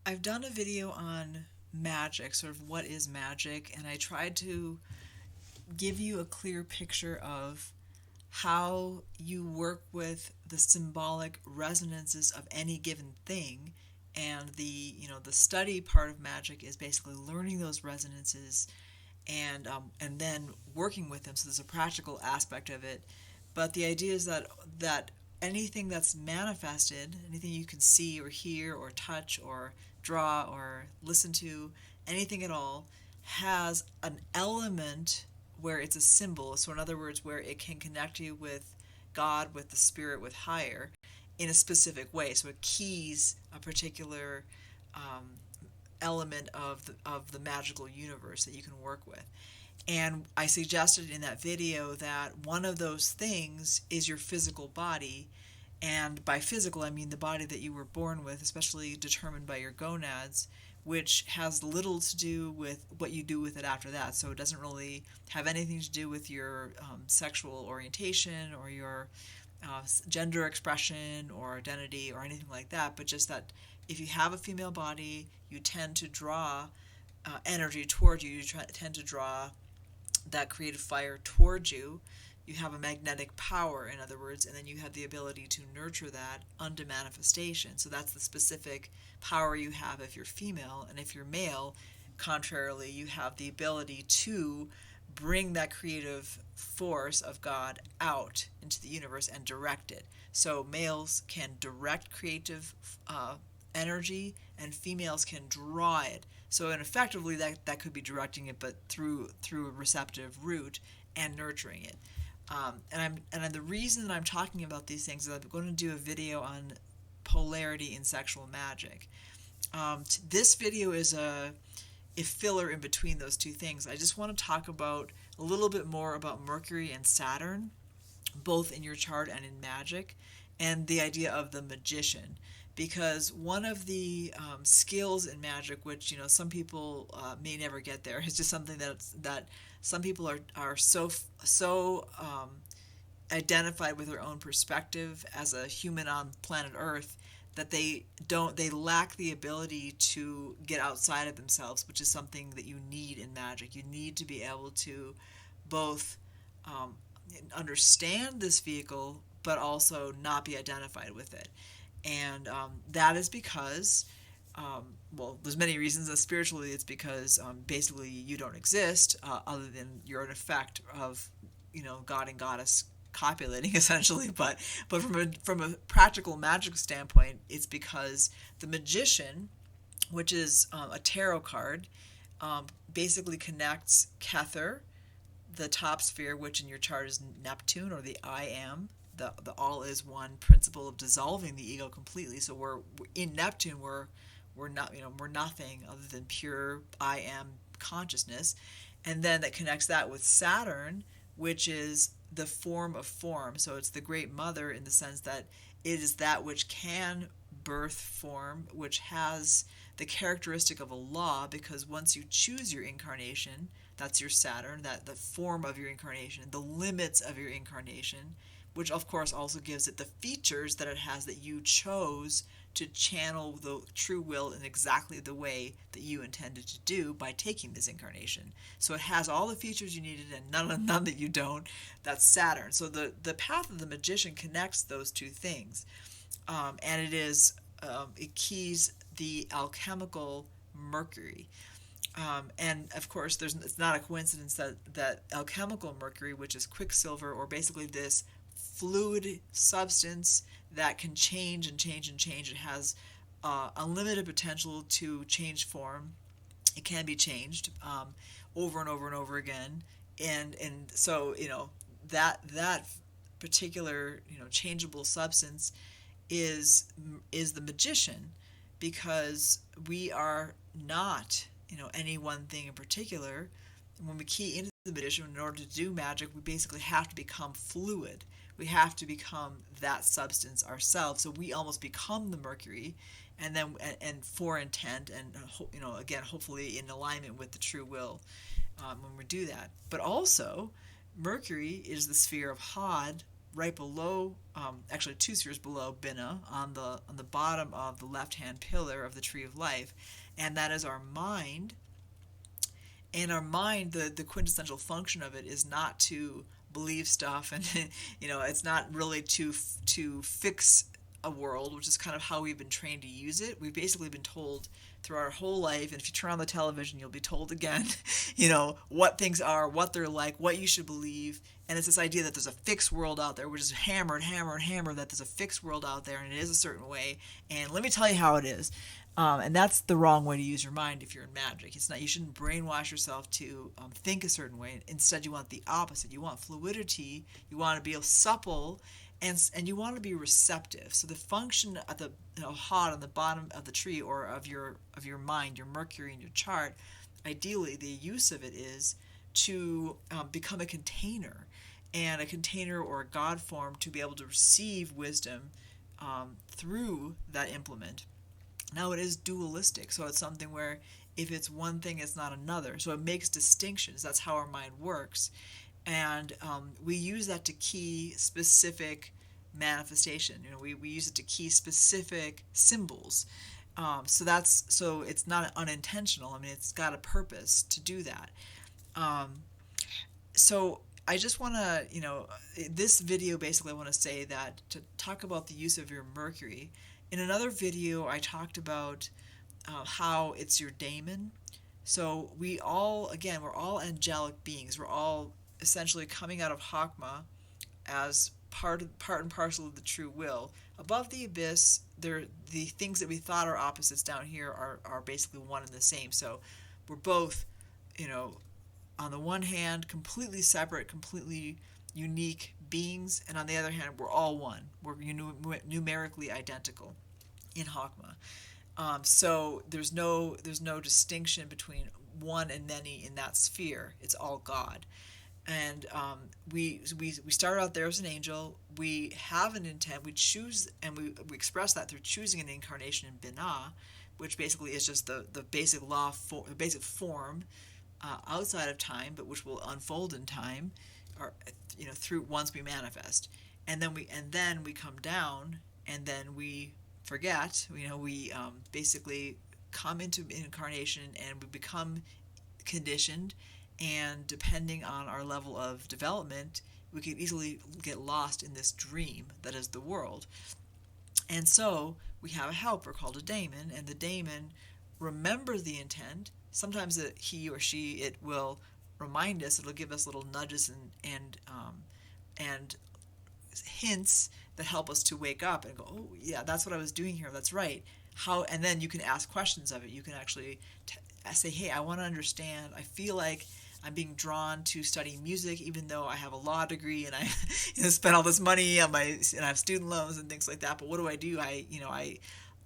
I've done a video on magic, sort of what is magic, and I tried to give you a clear picture of how you work with the symbolic resonances of any given thing. And the study part of magic is basically learning those resonances and then working with them. So there's a practical aspect of it. But the idea is that anything that's manifested, anything you can see or hear or touch or draw or listen to, anything at all, has an element where it's a symbol. So in other words, where it can connect you with God, with the spirit, with higher, in a specific way. So it keys a particular um, element of the magical universe that you can work with. And I suggested in that video that one of those things is your physical body. And by physical, I mean the body that you were born with, especially determined by your gonads, which has little to do with what you do with it after that. So it doesn't really have anything to do with your sexual orientation or your gender expression or identity or anything like that, but just that if you have a female body, you tend to draw energy toward you. Tend to draw that creative fire towards you. You have a magnetic power, in other words, and then you have the ability to nurture that unto manifestation. So that's the specific power you have if you're female. And if you're male, contrarily, you have the ability to bring that creative force of God out into the universe and direct it. So males can direct creative energy, and females can draw it. So, and effectively, that could be directing it, but through a receptive route and nurturing it. And the reason that I'm talking about these things is I'm going to do a video on polarity in sexual magic. This video is a filler in between those two things. I just want to talk about a little bit more about Mercury and Saturn, both in your chart and in magic, and the idea of the magician. Because one of the skills in magic, which some people may never get there, is just something that some people are identified with their own perspective as a human on planet Earth that they lack the ability to get outside of themselves, which is something that you need in magic. You need to be able to both um, understand this vehicle but also not be identified with it. And that is because well, there's many reasons. Spiritually, it's because basically you don't exist other than you're an effect of God and goddess copulating essentially. But from a practical magic standpoint, it's because the magician, which is a tarot card, basically connects Kether, the top sphere, which in your chart is Neptune, or the I am, the all is one principle of dissolving the ego completely. So we're in Neptune, we're not, we're nothing other than pure I am consciousness. And then that connects that with Saturn, which is the form of form. So it's the great mother in the sense that it is that which can birth form, which has the characteristic of a law, because once you choose your incarnation, that's your Saturn, that the form of your incarnation, the limits of your incarnation, which of course also gives it the features that it has, that you chose to channel the true will in exactly the way that you intended to do by taking this incarnation. So it has all the features you needed and none that you don't. That's Saturn. So the path of the magician connects those two things. And it keys the alchemical Mercury. And of course, it's not a coincidence that alchemical Mercury, which is quicksilver, or basically this fluid substance that can change and change and change. It has unlimited potential to change form. It can be changed over and over and over again, and so that particular changeable substance is the magician, because we are not any one thing in particular. When we key into the magician, in order to do magic, we basically have to become fluid. We have to become that substance ourselves. So we almost become the Mercury, and then and for intent, and again, hopefully in alignment with the true will when we do that. But also, Mercury is the sphere of Hod, right below, actually 2 spheres below Binah, on the bottom of the left-hand pillar of the Tree of Life, and that is our mind. And our mind, the quintessential function of it is not to believe stuff, and it's not really to fix a world, which is kind of how we've been trained to use it. We've basically been told through our whole life, and if you turn on the television, you'll be told again, what things are, what they're like, what you should believe. And it's this idea that there's a fixed world out there, which is hammer and hammer and hammer, that there's a fixed world out there, and it is a certain way. And let me tell you how it is. And that's the wrong way to use your mind if you're in magic. It's not. You shouldn't brainwash yourself to think a certain way. Instead, you want the opposite. You want fluidity. You want to be supple, and you want to be receptive. So the function at the hot on the bottom of the tree, or of your mind, your Mercury in your chart, ideally the use of it is to become a container, and a container or a God form to be able to receive wisdom through that implement. Now it is dualistic, so it's something where if it's one thing, it's not another. So it makes distinctions. That's how our mind works. And we use that to key specific manifestation. We use it to key specific symbols. So it's not unintentional. I mean, it's got a purpose to do that. So I just want to, this video basically I want to say that to talk about the use of your Mercury. In another video, I talked about how it's your daemon. So we're all angelic beings. We're all essentially coming out of Hakma as part and parcel of the true will. Above the abyss, the things that we thought are opposites down here are basically one and the same. So we're both, on the one hand, completely separate, completely unique beings, and on the other hand, we're all one. We're numerically identical in Hakma. So there's no distinction between one and many in that sphere. It's all God. And we start out there as an angel. We have an intent. We choose, and we express that through choosing an incarnation in Binah, which basically is just the basic law, the basic form outside of time, but which will unfold in time, or through once we manifest. And then we come down, and then we forget. We basically come into incarnation, and we become conditioned. And depending on our level of development, we can easily get lost in this dream that is the world. And so we have a helper called a daemon, and the daemon remembers the intent. Sometimes he or she, it will remind us. It'll give us little nudges and hints that help us to wake up and go, oh yeah, that's what I was doing here. That's right. How? And then you can ask questions of it. You can actually say, hey, I want to understand. I feel like I'm being drawn to study music, even though I have a law degree and I spent all this money on and I have student loans and things like that. But what do?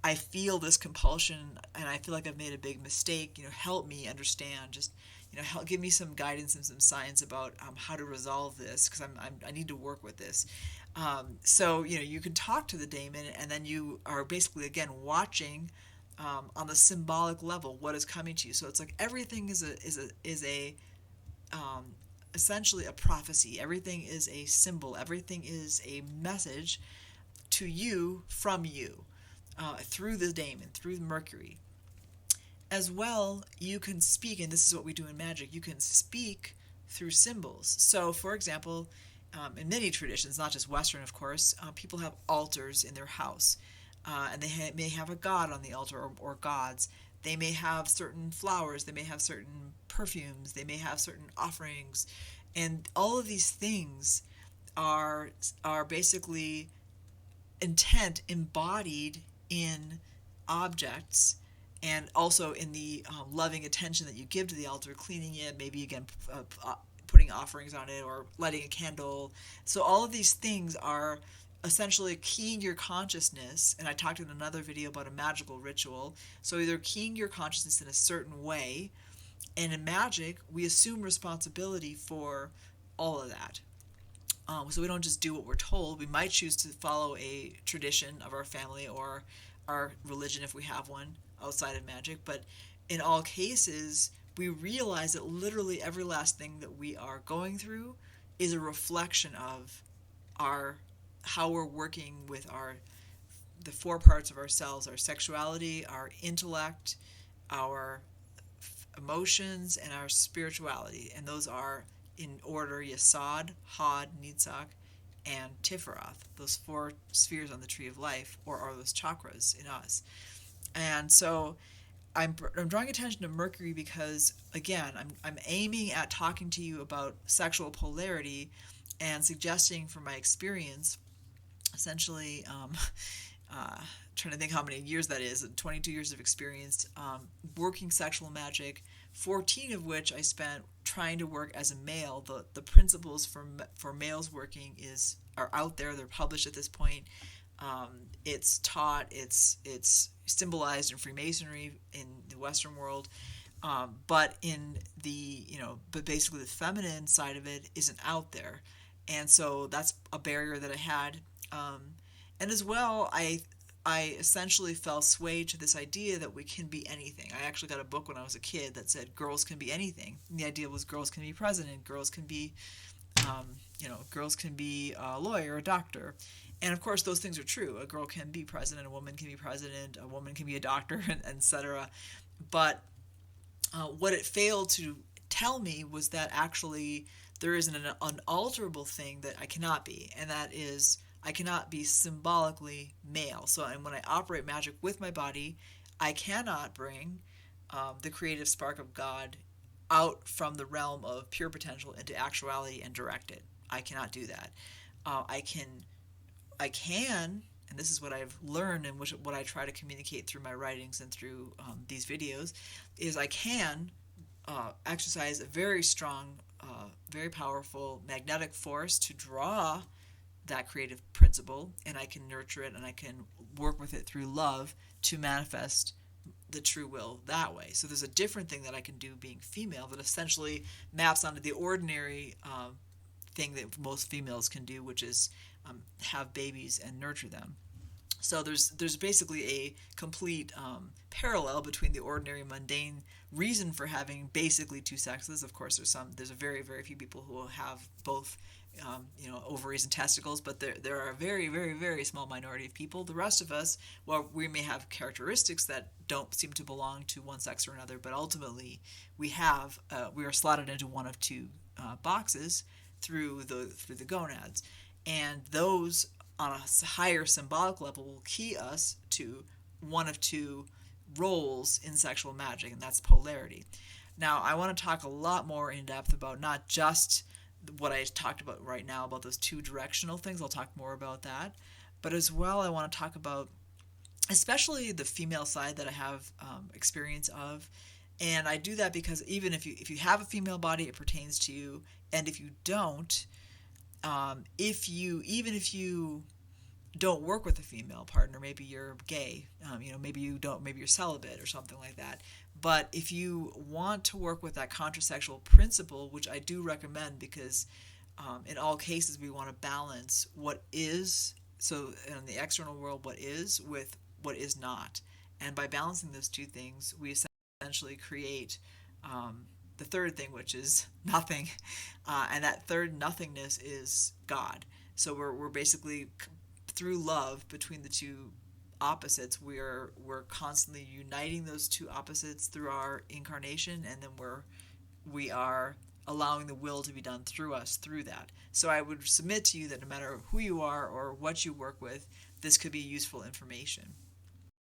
I feel this compulsion, and I feel like I've made a big mistake. Help me understand. Just give me some guidance and some science about how to resolve this, because I need to work with this. So you can talk to the daemon, and then you are basically again watching on the symbolic level what is coming to you. So it's like everything is essentially a prophecy. Everything is a symbol. Everything is a message to you from you through the daemon, through Mercury. As well, you can speak, and this is what we do in magic. You can speak through symbols. So, for example, in many traditions, not just Western, of course, people have altars in their house, and they may have a god on the altar or gods. They may have certain flowers. They may have certain perfumes. They may have certain offerings, and all of these things are basically intent embodied in objects, and also in the loving attention that you give to the altar, cleaning it, maybe again putting offerings on it or lighting a candle. So all of these things are essentially keying your consciousness, and I talked in another video about a magical ritual. So either keying your consciousness in a certain way, and in magic, we assume responsibility for all of that. So we don't just do what we're told. We might choose to follow a tradition of our family or our religion if we have one outside of magic, but in all cases, we realize that literally every last thing that we are going through is a reflection of our how we're working with the four parts of ourselves: our sexuality, our intellect, our emotions, and our spirituality. And those are in order: Yesod, Hod, Nitzach, and Tiferath. Those four spheres on the tree of life, or are those chakras in us. And so I'm drawing attention to Mercury because, again, I'm aiming at talking to you about sexual polarity and suggesting from my experience, essentially, trying to think how many years that is, 22 years of experience working sexual magic, 14 of which I spent trying to work as a male. The principles for males working are out there. They're published at this point. It's taught. It's symbolized in Freemasonry in the Western world. But in but basically the feminine side of it isn't out there. And so that's a barrier that I had. And as well, I essentially fell sway to this idea that we can be anything. I actually got a book when I was a kid that said girls can be anything. And the idea was girls can be president, girls can be, girls can be a lawyer, a doctor. And of course, those things are true. A girl can be president, a woman can be president, a woman can be a doctor, and etc. But what it failed to tell me was that actually there is an unalterable thing that I cannot be, and that is I cannot be symbolically male. So, and when I operate magic with my body, I cannot bring the creative spark of God out from the realm of pure potential into actuality and direct it. I cannot do that. I can, and this is what I've learned and what I try to communicate through my writings and through these videos, is I can exercise a very strong, very powerful magnetic force to draw that creative principle, and I can nurture it and I can work with it through love to manifest the true will that way. So there's a different thing that I can do being female that essentially maps onto the ordinary thing that most females can do, which is have babies and nurture them. So there's basically a complete parallel between the ordinary mundane reason for having basically two sexes. Of course, there's a very very few people who will have both, ovaries and testicles, but there are a very very very small minority of people. The rest of us, well, we may have characteristics that don't seem to belong to one sex or another, but ultimately we are slotted into one of two boxes through the gonads, and those on a higher symbolic level will key us to one of two roles in sexual magic, and that's polarity. Now, I want to talk a lot more in depth about not just what I talked about right now about those two directional things. I'll talk more about that, but as well I want to talk about especially the female side that I have experience of. And I do that because even if you have a female body, it pertains to you, and if you don't, if you don't work with a female partner, maybe you're gay, maybe you don't, maybe you're celibate or something like that. But if you want to work with that contrasexual principle, which I do recommend, because in all cases we want to balance what is, so in the external world, what is with what is not. And by balancing those two things, we essentially create the third thing, which is nothing. And that third nothingness is God. So we're basically, through love between the two opposites, we're constantly uniting those two opposites through our incarnation, and then we are allowing the will to be done through us through that. So I would submit to you that no matter who you are or what you work with, this could be useful information.